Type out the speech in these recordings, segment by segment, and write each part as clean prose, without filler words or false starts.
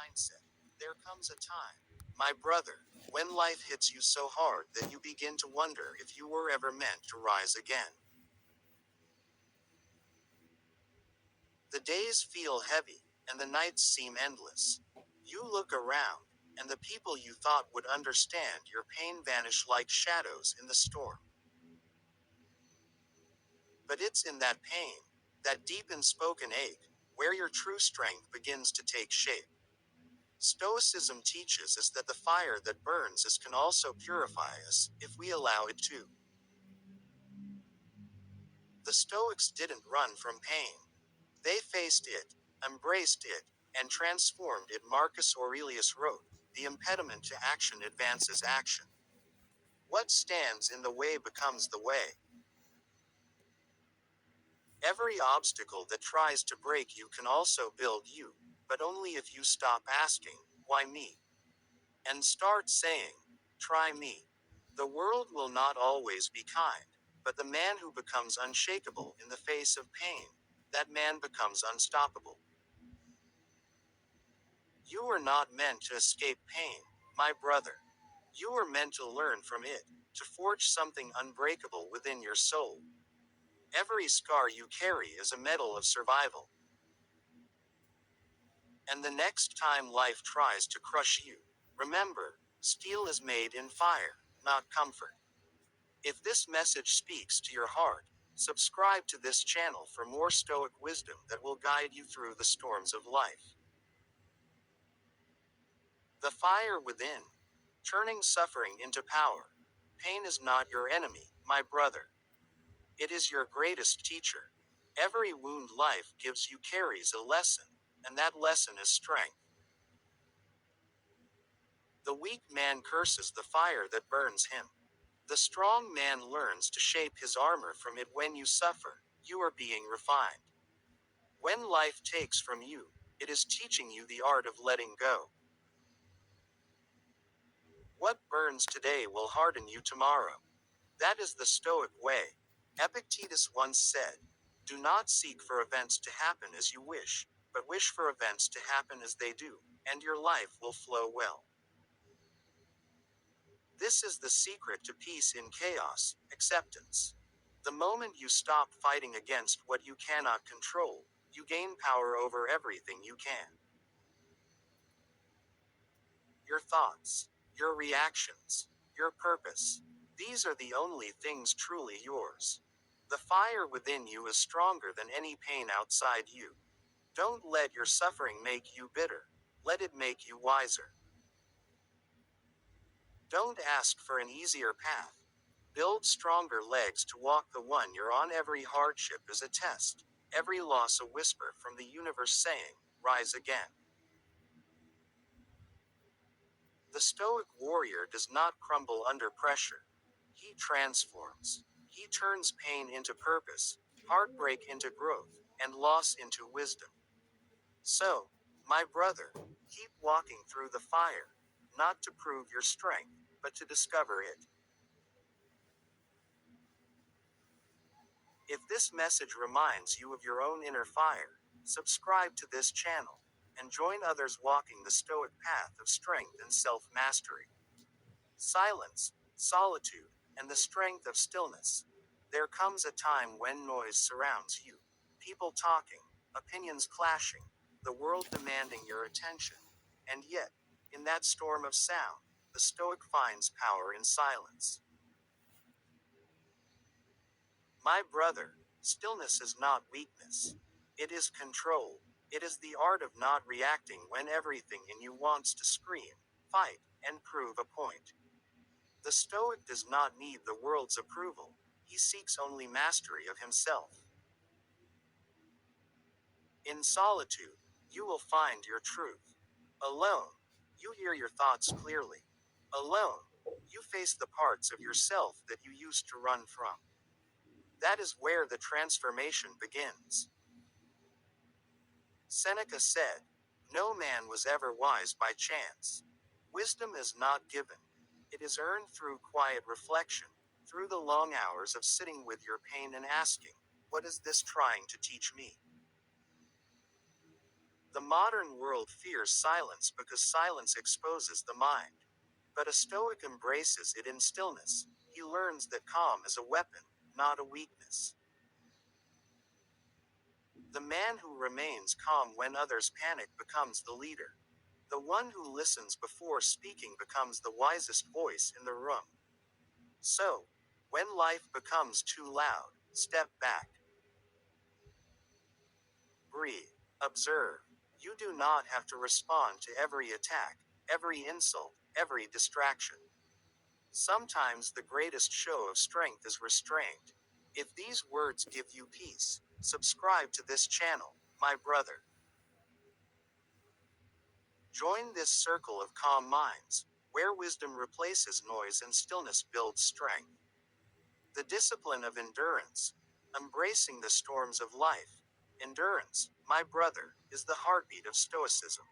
Mindset. There comes a time, my brother, when life hits you so hard that you begin to wonder if you were ever meant to rise again. The days feel heavy, and the nights seem endless. You look around, and the people you thought would understand your pain vanish like shadows in the storm. But it's in that pain, that deep unspoken ache, where your true strength begins to take shape. Stoicism teaches us that the fire that burns us can also purify us, if we allow it to. The Stoics didn't run from pain. They faced it, embraced it, and transformed it. Marcus Aurelius wrote, "The impediment to action advances action. What stands in the way becomes the way." Every obstacle that tries to break you can also build you, but only if you stop asking, "Why me?" and start saying, "Try me." The world will not always be kind, but the man who becomes unshakable in the face of pain, that man becomes unstoppable. You are not meant to escape pain, my brother. You are meant to learn from it, to forge something unbreakable within your soul. Every scar you carry is a medal of survival. And the next time life tries to crush you, remember, steel is made in fire, not comfort. If this message speaks to your heart, subscribe to this channel for more Stoic wisdom that will guide you through the storms of life. The fire within, turning suffering into power. Pain is not your enemy, my brother. It is your greatest teacher. Every wound life gives you carries a lesson, and that lesson is strength. The weak man curses the fire that burns him. The strong man learns to shape his armor from it. When you suffer, you are being refined. When life takes from you, it is teaching you the art of letting go. What burns today will harden you tomorrow. That is the Stoic way. Epictetus once said, "Do not seek for events to happen as you wish, but wish for events to happen as they do, and your life will flow well." This is the secret to peace in chaos, acceptance. The moment you stop fighting against what you cannot control, you gain power over everything you can. Your thoughts, your reactions, your purpose. These are the only things truly yours. The fire within you is stronger than any pain outside you. Don't let your suffering make you bitter. Let it make you wiser. Don't ask for an easier path. Build stronger legs to walk the one you're on. Every hardship is a test. Every loss a whisper from the universe saying, "Rise again." The Stoic warrior does not crumble under pressure. He transforms. He turns pain into purpose, heartbreak into growth, and loss into wisdom. So, my brother, keep walking through the fire, not to prove your strength, but to discover it. If this message reminds you of your own inner fire, subscribe to this channel, and join others walking the Stoic path of strength and self-mastery. Silence, solitude, and the strength of stillness. There comes a time when noise surrounds you. People talking, opinions clashing, the world demanding your attention. And yet, in that storm of sound, the Stoic finds power in silence. My brother, stillness is not weakness. It is control. It is the art of not reacting when everything in you wants to scream, fight, and prove a point. The Stoic does not need the world's approval. He seeks only mastery of himself. In solitude, you will find your truth. Alone, you hear your thoughts clearly. Alone, you face the parts of yourself that you used to run from. That is where the transformation begins. Seneca said, "No man was ever wise by chance. Wisdom is not given. It is earned through quiet reflection, through the long hours of sitting with your pain and asking, 'What is this trying to teach me?'" The modern world fears silence because silence exposes the mind. But a Stoic embraces it in stillness. He learns that calm is a weapon, not a weakness. The man who remains calm when others panic becomes the leader. The one who listens before speaking becomes the wisest voice in the room. So, when life becomes too loud, step back, breathe, observe. You do not have to respond to every attack, every insult, every distraction. Sometimes the greatest show of strength is restraint. If these words give you peace, subscribe to this channel, my brother. Join this circle of calm minds, where wisdom replaces noise and stillness builds strength. The discipline of endurance, embracing the storms of life. Endurance, my brother, is the heartbeat of Stoicism.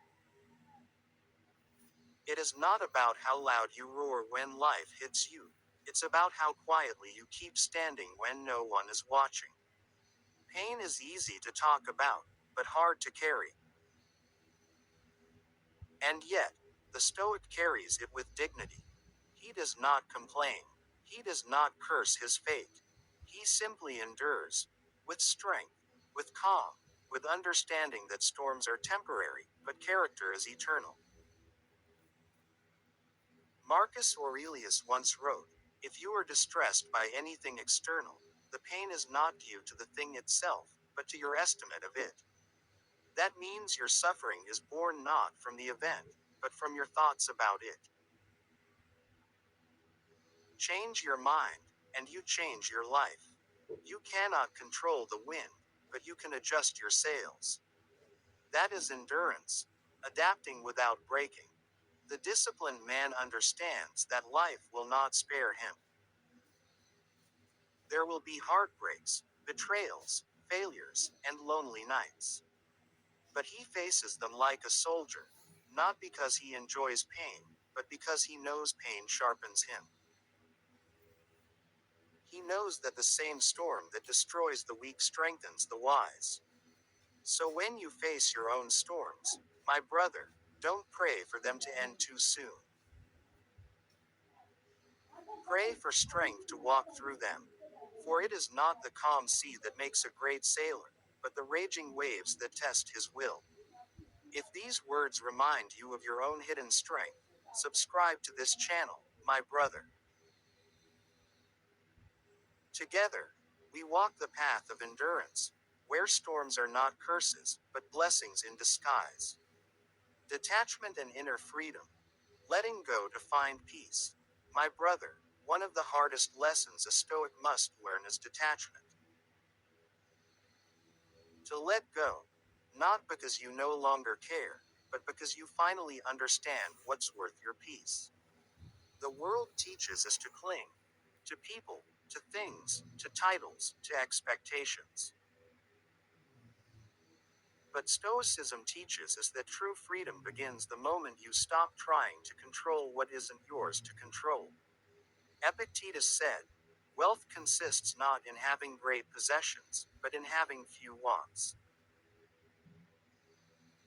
It is not about how loud you roar when life hits you. It's about how quietly you keep standing when no one is watching. Pain is easy to talk about, but hard to carry. And yet, the Stoic carries it with dignity. He does not complain. He does not curse his fate. He simply endures, with strength, with calm, with understanding that storms are temporary, but character is eternal. Marcus Aurelius once wrote, "If you are distressed by anything external, the pain is not due to the thing itself, but to your estimate of it." That means your suffering is born not from the event, but from your thoughts about it. Change your mind, and you change your life. You cannot control the wind, but you can adjust your sails. That is endurance, adapting without breaking. The disciplined man understands that life will not spare him. There will be heartbreaks, betrayals, failures, and lonely nights. But he faces them like a soldier, not because he enjoys pain, but because he knows pain sharpens him. He knows that the same storm that destroys the weak strengthens the wise. So when you face your own storms, my brother, don't pray for them to end too soon. Pray for strength to walk through them. For it is not the calm sea that makes a great sailor, but the raging waves that test his will. If these words remind you of your own hidden strength, subscribe to this channel, my brother. Together, we walk the path of endurance, where storms are not curses, but blessings in disguise. Detachment and inner freedom. Letting go to find peace. My brother, one of the hardest lessons a Stoic must learn is detachment. To let go, not because you no longer care, but because you finally understand what's worth your peace. The world teaches us to cling to people, to things, to titles, to expectations. But Stoicism teaches us that true freedom begins the moment you stop trying to control what isn't yours to control. Epictetus said, "Wealth consists not in having great possessions, but in having few wants."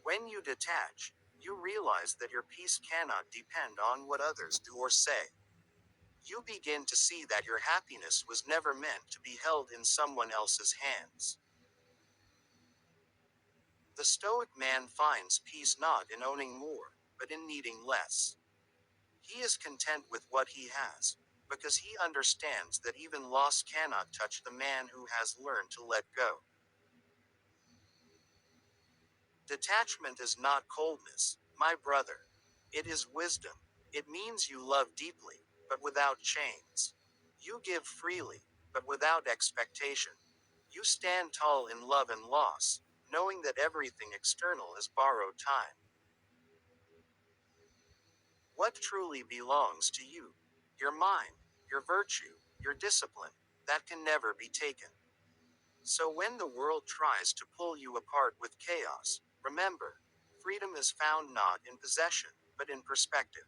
When you detach, you realize that your peace cannot depend on what others do or say. You begin to see that your happiness was never meant to be held in someone else's hands. The Stoic man finds peace not in owning more, but in needing less. He is content with what he has, because he understands that even loss cannot touch the man who has learned to let go. Detachment is not coldness, my brother. It is wisdom. It means you love deeply, but without chains. You give freely, but without expectation. You stand tall in love and loss, knowing that everything external is borrowed time. What truly belongs to you? Your mind, your virtue, your discipline, that can never be taken. So when the world tries to pull you apart with chaos, remember, freedom is found not in possession, but in perspective.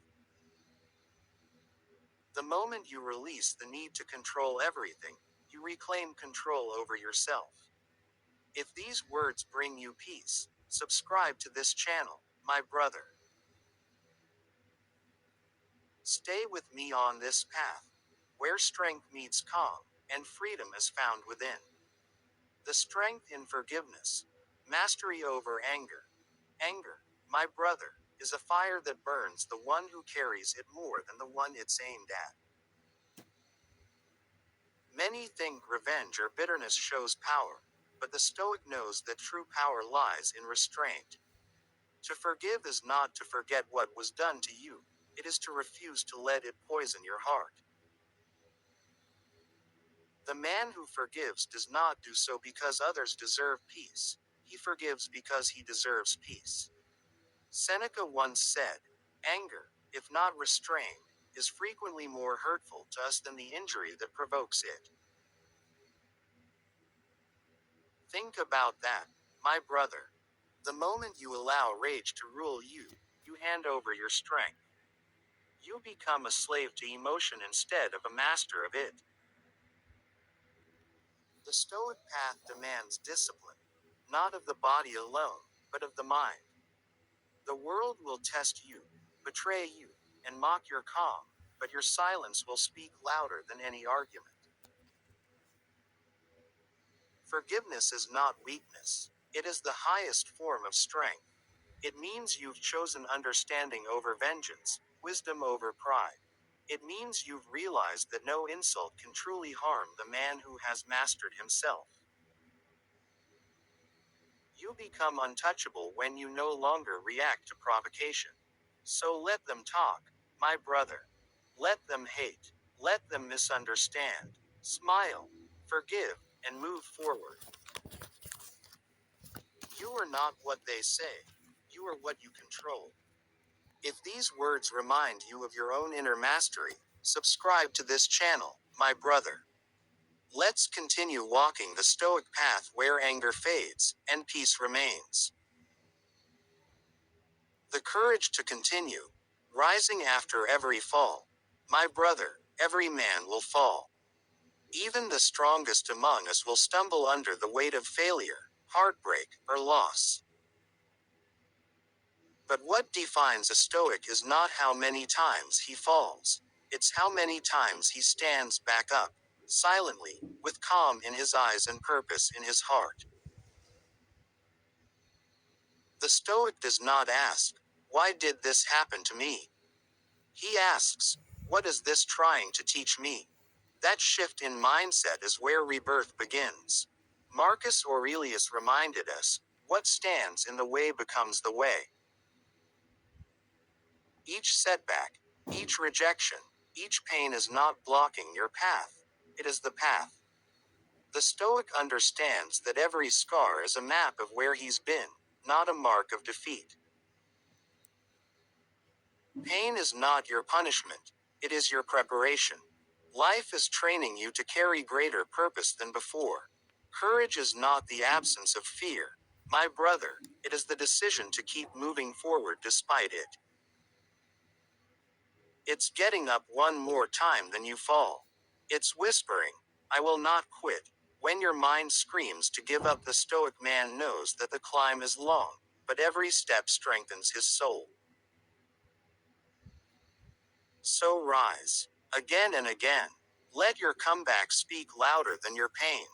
The moment you release the need to control everything, you reclaim control over yourself. If these words bring you peace, Subscribe to this channel, my brother. Stay with me on this path, where strength meets calm, and freedom is found within. The strength in forgiveness, mastery over anger. Anger, my brother, is a fire that burns the one who carries it more than the one it's aimed at. Many think revenge or bitterness shows power, but the Stoic knows that true power lies in restraint. To forgive is not to forget what was done to you, it is to refuse to let it poison your heart. The man who forgives does not do so because others deserve peace, he forgives because he deserves peace. Seneca once said, "Anger, if not restrained, is frequently more hurtful to us than the injury that provokes it." Think about that, my brother. The moment you allow rage to rule you, you hand over your strength. You become a slave to emotion instead of a master of it. The Stoic path demands discipline, not of the body alone, but of the mind. The world will test you, betray you, and mock your calm, but your silence will speak louder than any argument. Forgiveness is not weakness, it is the highest form of strength. It means you've chosen understanding over vengeance, wisdom over pride. It means you've realized that no insult can truly harm the man who has mastered himself. You become untouchable when you no longer react to provocation. So let them talk, my brother. Let them hate. Let them misunderstand. Smile, forgive, and move forward. You are not what they say. You are what you control. If these words remind you of your own inner mastery, subscribe to this channel, my brother. Let's continue walking the Stoic path where anger fades and peace remains. The courage to continue, rising after every fall. My brother, every man will fall. Even the strongest among us will stumble under the weight of failure, heartbreak, or loss. But what defines a Stoic is not how many times he falls. It's how many times he stands back up, silently, with calm in his eyes and purpose in his heart. The Stoic does not ask, "Why did this happen to me?" He asks, "What is this trying to teach me?" That shift in mindset is where rebirth begins. Marcus Aurelius reminded us, what stands in the way becomes the way. Each setback, each rejection, each pain is not blocking your path. It is the path. The Stoic understands that every scar is a map of where he's been, not a mark of defeat. Pain is not your punishment, it is your preparation. Life is training you to carry greater purpose than before. Courage is not the absence of fear, my brother, it is the decision to keep moving forward despite it. It's getting up one more time than you fall. It's whispering, "I will not quit." When your mind screams to give up, the Stoic man knows that the climb is long, but every step strengthens his soul. So rise, again and again. Let your comeback speak louder than your pain.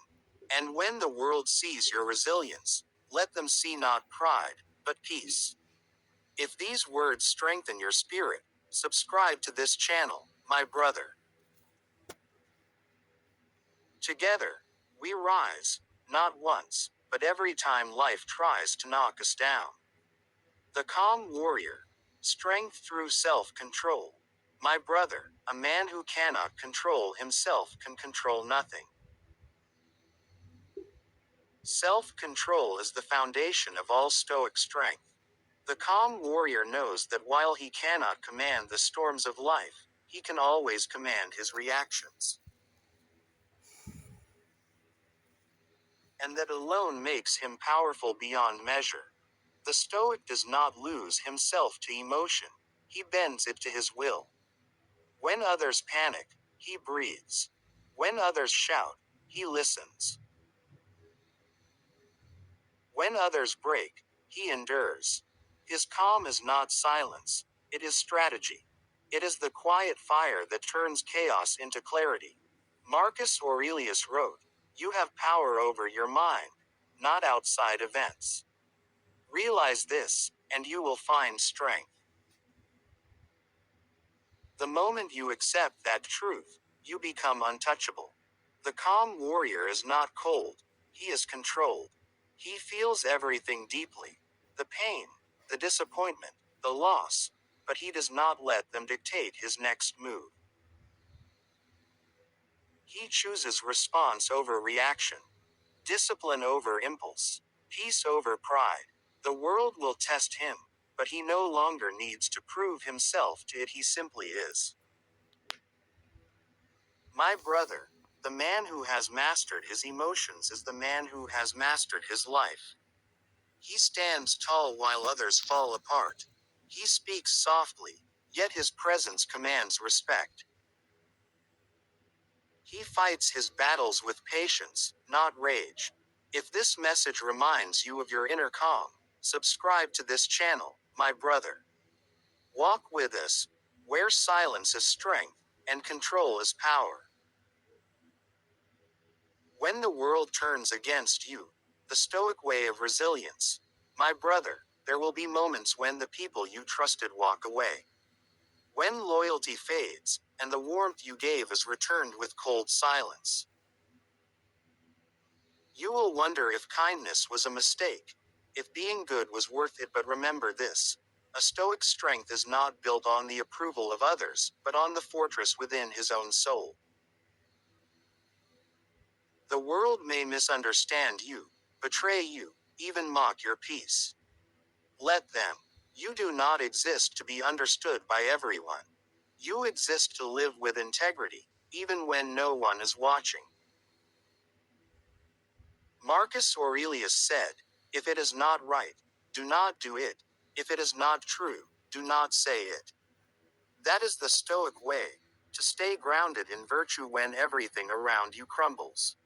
And when the world sees your resilience, let them see not pride, but peace. If these words strengthen your spirit, subscribe to this channel, my brother. Together, we rise, not once, but every time life tries to knock us down. The calm warrior, strength through self-control. My brother, a man who cannot control himself can control nothing. Self-control is the foundation of all Stoic strength. The calm warrior knows that while he cannot command the storms of life, he can always command his reactions. And that alone makes him powerful beyond measure. The Stoic does not lose himself to emotion, he bends it to his will. When others panic, he breathes. When others shout, he listens. When others break, He endures. His calm is not silence, it is strategy. It is the quiet fire that turns chaos into clarity. Marcus Aurelius wrote, "You have power over your mind, not outside events." Realize this, and you will find strength. The moment you accept that truth, you become untouchable. The calm warrior is not cold, he is controlled. He feels everything deeply, the pain, the disappointment, the loss, but he does not let them dictate his next move. He chooses response over reaction, discipline over impulse, peace over pride. The world will test him, but he no longer needs to prove himself to it, he simply is. My brother, the man who has mastered his emotions is the man who has mastered his life. He stands tall while others fall apart. He speaks softly, yet his presence commands respect. He fights his battles with patience, not rage. If this message reminds you of your inner calm, subscribe to this channel, my brother. Walk with us, where silence is strength, and control is power. When the world turns against you, the Stoic way of resilience. My brother, there will be moments when the people you trusted walk away. When loyalty fades, and the warmth you gave is returned with cold silence. You will wonder if kindness was a mistake, if being good was worth it, but remember this. A Stoic strength is not built on the approval of others, but on the fortress within his own soul. The world may misunderstand you, betray you, even mock your peace. Let them. You do not exist to be understood by everyone. You exist to live with integrity, even when no one is watching. Marcus Aurelius said, "If it is not right, do not do it. If it is not true, do not say it." That is the Stoic way, to stay grounded in virtue when everything around you crumbles.